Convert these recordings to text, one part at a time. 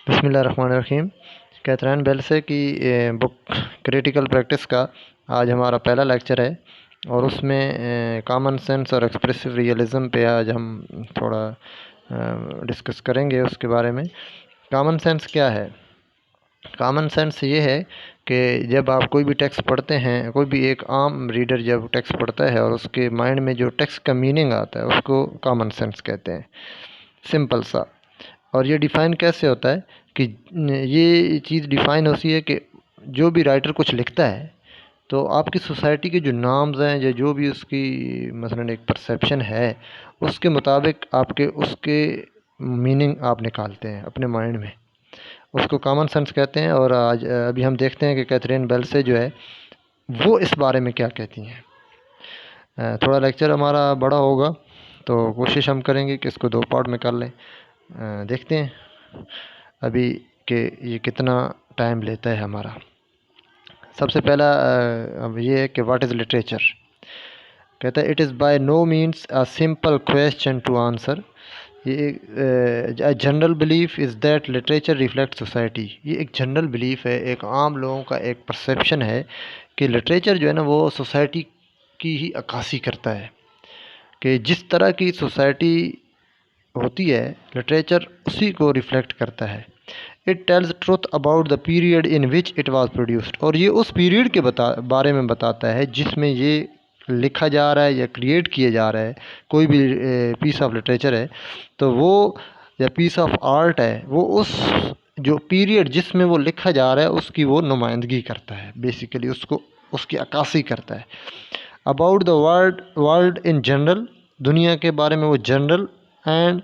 बिस्मिल्लाहिर्रहमानिर्रहीम। Catherine bell से की बुक क्रिटिकल प्रैक्टिस का आज हमारा पहला लेक्चर है और उसमें कॉमन सेंस और एक्सप्रेसिव रियलिज़म पे आज हम थोड़ा डिस्कस करेंगे उसके बारे में। कॉमन सेंस क्या है? कॉमन सेंस ये है कि जब आप कोई भी टेक्स्ट पढ़ते हैं, कोई भी एक आम रीडर जब टेक्स्ट पढ़ता है और उसके माइंड में जो टेक्स्ट का मीनिंग आता है उसको कॉमन सेंस कहते हैं। सिंपल सा। और ये डिफ़ाइन कैसे होता है कि ये चीज़ डिफ़ाइन होती है कि जो भी राइटर कुछ लिखता है तो आपकी सोसाइटी के जो नॉर्म्स हैं या जो भी उसकी मसलन एक परसेप्शन है उसके मुताबिक आपके उसके मीनिंग आप निकालते हैं अपने माइंड में, उसको कॉमन सेंस कहते हैं। और आज अभी हम देखते हैं कि कैथरीन बेल से जो है वो इस बारे में क्या कहती हैं। थोड़ा लेक्चर हमारा बड़ा होगा तो कोशिश हम करेंगे कि इसको 2 पार्ट में कर लें। देखते हैं अभी कि ये कितना टाइम लेता है हमारा। सबसे पहला अब ये है कि व्हाट इज़ लिटरेचर। कहता है it is by no means a simple question to answer. ये general belief is that literature reflect society. ये एक जनरल बिलीफ है, एक आम लोगों का एक परसेप्शन है कि लिटरेचर जो है ना वो सोसाइटी की ही अक्कासी करता है, कि जिस तरह की सोसाइटी होती है लिटरेचर उसी को रिफ्लेक्ट करता है। It tells truth about the period in which it was produced. और ये उस पीरियड के बारे में बताता है जिसमें ये लिखा जा रहा है या क्रिएट किया जा रहा है। कोई भी पीस ऑफ लिटरेचर है तो वो या पीस ऑफ आर्ट है वो उस जो पीरियड जिसमें वो लिखा जा रहा है उसकी वो नुमाइंदगी करता है, बेसिकली उसको उसकी अक्कासी करता है। About the world in general, दुनिया के बारे में वो जनरल, एंड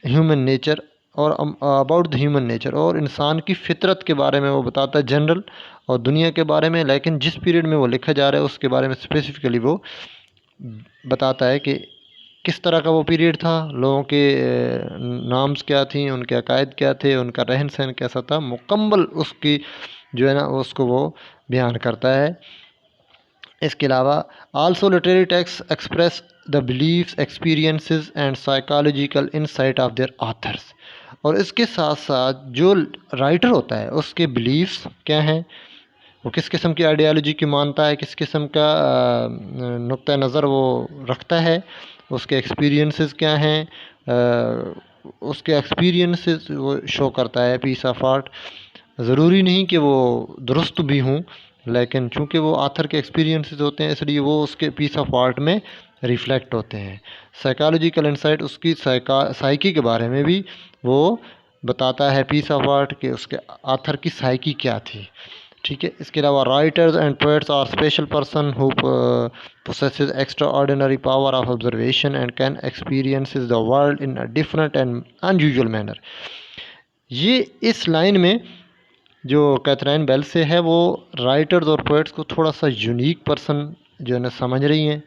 ह्यूमन नेचर और अबाउट द ह्यूमन नेचर, और इंसान की फितरत के बारे में वो बताता है जनरल और दुनिया के बारे में, लेकिन जिस पीरियड में वो लिखा जा रहा है उसके बारे में स्पेसिफिकली वो बताता है कि किस तरह का वो पीरियड था, लोगों के नाम्स क्या थी, उनके अकायद क्या थे, उनका रहन सहन कैसा था, मुकम्मल उसकी जो है ना उसको वो बयान करता है। इसके अलावा also literary text express the beliefs, experiences and psychological insight of their authors. और इसके साथ साथ जो राइटर होता है उसके बिलीव्स क्या हैं, वो किस किस्म की आइडियालॉजी की मानता है, किस किस्म का नुक्ता नज़र वो रखता है, उसके एक्सपीरियंसेस क्या हैं, उसके एक्सपीरियंसेस वो शो करता है पीस ऑफ आर्ट। ज़रूरी नहीं कि वो दुरुस्त भी हों, लेकिन चूँकि वो आथर के एक्सपीरियंसेस होते हैं इसलिए वो उसके पीस ऑफ आर्ट में रिफ्लेक्ट होते हैं। साइकोलॉजिकल इंसाइट, उसकी साइकी के बारे में भी वो बताता है पीस ऑफ आर्ट कि उसके आथर की साइकी क्या थी। ठीक है। इसके अलावा writers and poets are special person who possesses extraordinary power of observation and can experiences the world in a different and unusual manner। ये इस लाइन में जो कैथरीन बेल से है वो राइटर्स और पोएट्स को थोड़ा सा यूनिक पर्सन जो है ना समझ रही हैं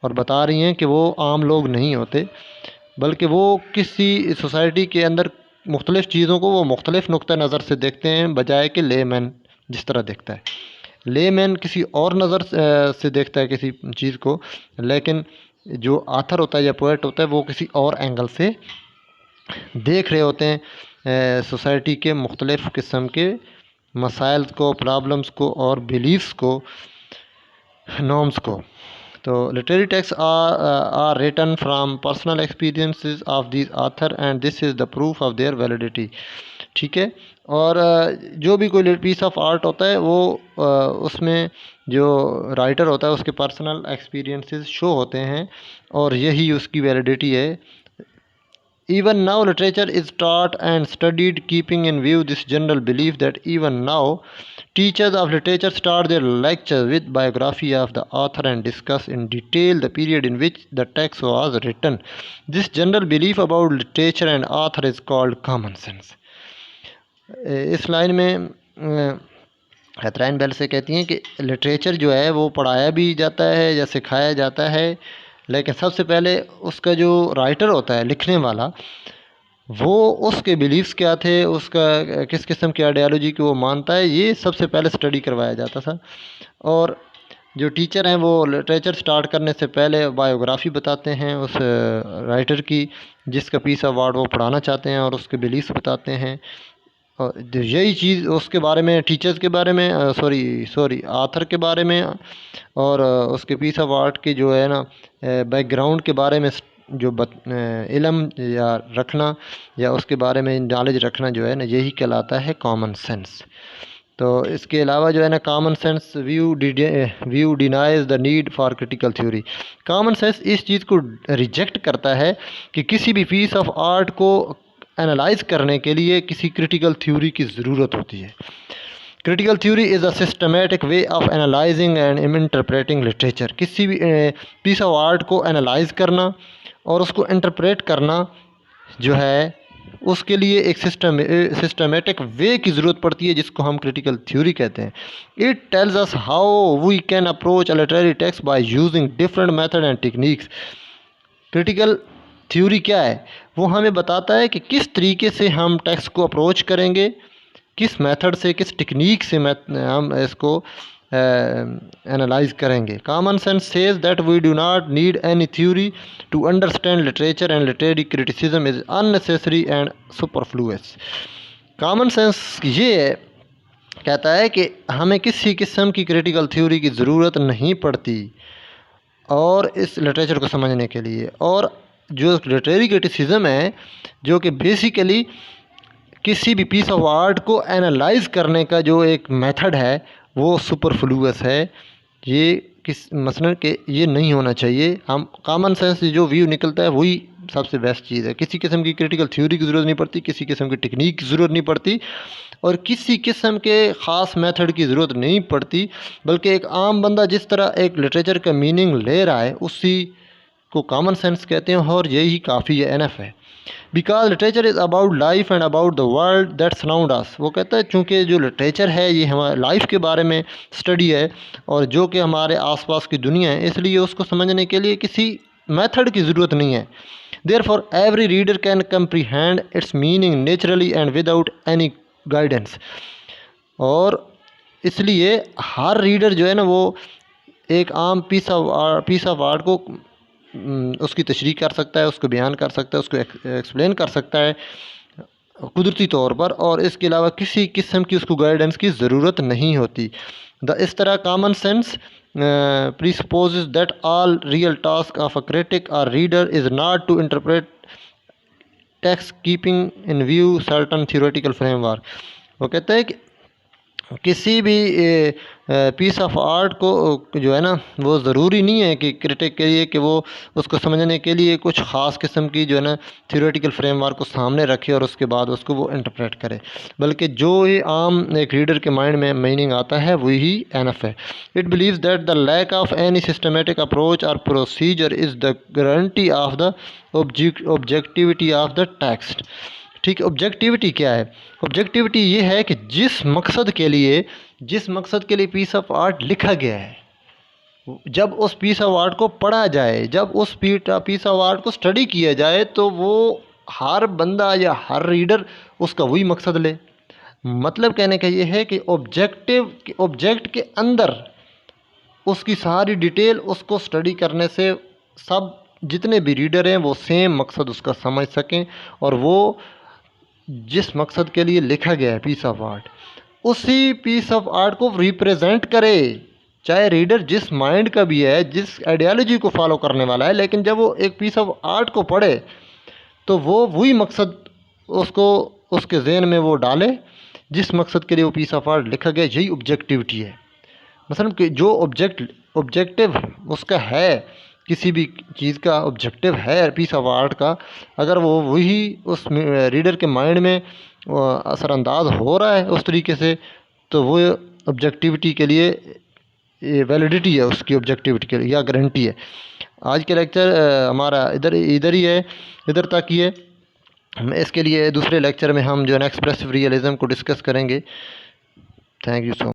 और बता रही हैं कि वो आम लोग नहीं होते, बल्कि वो किसी सोसाइटी के अंदर मुख्तलिफ़ चीज़ों को वो मुख्तलिफ़ नुक्ता नज़र से देखते हैं, बजाय कि लेमैन जिस तरह देखता है। लेमैन किसी और नज़र से देखता है किसी चीज़ को, लेकिन जो आथर होता है या पोएट होता है वो किसी और एंगल से देख रहे होते हैं सोसाइटी के मुख्तलिफ़ किस्म के मसाइल को, प्रॉब्लम्स को और बिलीव्स को, नॉर्म्स को। तो literary text are written from personal experiences of this author and this is the proof of their validity. ठीक है। और जो भी कोई पीस ऑफ आर्ट होता है वो उसमें जो राइटर होता है उसके पर्सनल एक्सपीरियंसेस शो होते हैं और यही उसकी वैलिडिटी है। Even now literature is taught and studied keeping in view this general belief that even now teachers of literature start their lectures with biography of the author and discuss in detail the period in which the text was written. This general belief about literature and author is called common sense। इस line में Catherine bell से कहती हैं कि literature जो है वो पढ़ाया भी जाता है या सिखाया जाता है, लेकिन सबसे पहले उसका जो राइटर होता है, लिखने वाला, वो उसके बिलीव्स क्या थे, उसका किस किस्म की आइडियालॉजी की वो मानता है, ये सबसे पहले स्टडी करवाया जाता था। और जो टीचर हैं वो लिटरेचर स्टार्ट करने से पहले बायोग्राफ़ी बताते हैं उस राइटर की जिसका पीस ऑफ आर्ट वो पढ़ाना चाहते हैं और उसके बिलीव्स बताते हैं। और यही चीज़ उसके बारे में, टीचर्स के बारे में, सॉरी आथर के बारे में, और उसके पीस ऑफ आर्ट के जो है ना बैकग्राउंड के बारे में जो इल्म या रखना या उसके बारे में नॉलेज रखना जो है ना, यही कहलाता है कॉमन सेंस। तो इसके अलावा जो है ना, common sense view denies the need for critical theory. Common sense इस चीज़ को रिजेक्ट करता है कि किसी भी पीस ऑफ आर्ट को एनालाइज करने के लिए किसी क्रिटिकल थ्योरी की ज़रूरत होती है। Critical theory is a systematic way of analysing and interpreting literature. किसी भी पीस ऑफ आर्ट को एनालाइज करना और उसको इंटरप्रेट करना जो है, उसके लिए एक सिस्टमेटिक वे की ज़रूरत पड़ती है, जिसको हम क्रिटिकल थ्योरी कहते हैं। It tells us how we can approach a literary text by using different method and techniques. Critical theory क्या है? वो हमें बताता है कि किस तरीके से हम टेक्स्ट को अप्रोच करेंगे, किस मेथड से, किस टेक्निक से हम इसको एनालाइज करेंगे। Common sense says that we do not need any theory to understand literature and literary criticism is unnecessary and superfluous. Common sense ये कहता है कि हमें किसी किस्म की क्रिटिकल थ्योरी की ज़रूरत नहीं पड़ती और इस लिटरेचर को समझने के लिए। और जो लिटरेरी क्रिटिसिज्म है, जो कि बेसिकली किसी भी पीस ऑफ आर्ट को एनालाइज करने का जो एक मेथड है, वो सुपरफ्लुअस है। ये किस मसलन के ये नहीं होना चाहिए। हम कॉमन सेंस से जो व्यू निकलता है वही सबसे बेस्ट चीज़ है। किसी किस्म की क्रिटिकल थ्योरी की ज़रूरत नहीं पड़ती, किसी किस्म की टेक्निक की ज़रूरत नहीं पड़ती और किसी किस्म के ख़ास मेथड की ज़रूरत नहीं पड़ती, बल्कि एक आम बंदा जिस तरह एक लिटरेचर का मीनिंग ले रहा है उसी को कॉमन सेंस कहते हैं, और यही काफ़ी है, एनफ है। Because literature is about life and about the world that surround us. वो कहता है चूँकि जो लिटरेचर है ये हमारे लाइफ के बारे में स्टडी है और जो कि हमारे आसपास की दुनिया है, इसलिए उसको समझने के लिए किसी मेथड की ज़रूरत नहीं है। Therefore, every reader can comprehend its meaning naturally and without any guidance। और इसलिए हर रीडर जो है ना, वो एक आम पीस ऑफ आर्ट को उसकी तशरीह कर सकता है, उसको बयान कर सकता है, उसको एक्सप्लेन कर सकता है कुदरती तौर पर, और इसके अलावा किसी किस्म की उसको गाइडेंस की ज़रूरत नहीं होती। इस तरह common sense presupposes that all real task of a critic or reader is not to interpret text keeping in view certain theoretical framework। वो कहता है कि किसी भी पीस ऑफ आर्ट को जो है ना, वो ज़रूरी नहीं है कि क्रिटिक के लिए कि वो उसको समझने के लिए कुछ ख़ास किस्म की जो है ना थियोरेटिकल फ्रेमवर्क को सामने रखे और उसके बाद उसको वो इंटरप्रेट करे, बल्कि जो ये आम एक रीडर के माइंड में मीनिंग आता है वही एनफ है। It believes that the lack of any systematic approach और procedure is the guarantee of the objectivity of the text. ठीक है, ऑब्जेक्टिविटी क्या है? ऑब्जेक्टिविटी ये है कि जिस मकसद के लिए पीस ऑफ आर्ट लिखा गया है, जब उस पीस ऑफ आर्ट को पढ़ा जाए, जब उस पीस ऑफ आर्ट को स्टडी किया जाए, तो वो हर बंदा या हर रीडर उसका वही मकसद ले। मतलब कहने का ये है कि ऑब्जेक्ट के अंदर उसकी सारी डिटेल उसको स्टडी करने से सब जितने भी रीडर हैं वो सेम मकसद उसका समझ सकें और वो जिस मकसद के लिए लिखा गया है पीस ऑफ आर्ट, उसी पीस ऑफ आर्ट को रिप्रेजेंट करे। चाहे रीडर जिस माइंड का भी है, जिस आइडियोलॉजी को फॉलो करने वाला है, लेकिन जब वो एक पीस ऑफ आर्ट को पढ़े तो वो वही मकसद उसको उसके जहन में वो डाले जिस मकसद के लिए वो पीस ऑफ आर्ट लिखा गया। यही ऑब्जेक्टिविटी है। मसलन कि जो ऑब्जेक्टिव उसका है, किसी भी चीज़ का ऑब्जेक्टिव है पीस ऑफ आर्ट का, अगर वो वही उस रीडर के माइंड में असरअंदाज हो रहा है उस तरीके से, तो वो ऑब्जेक्टिविटी के लिए वैलिडिटी है, उसकी ऑब्जेक्टिविटी के लिए या गारंटी है। आज के लेक्चर हमारा इधर ही है, इधर तक ही है। इसके लिए दूसरे लेक्चर में हम जो है एक्सप्रेसिव रियलिज़म को डिस्कस करेंगे। Thank you so much.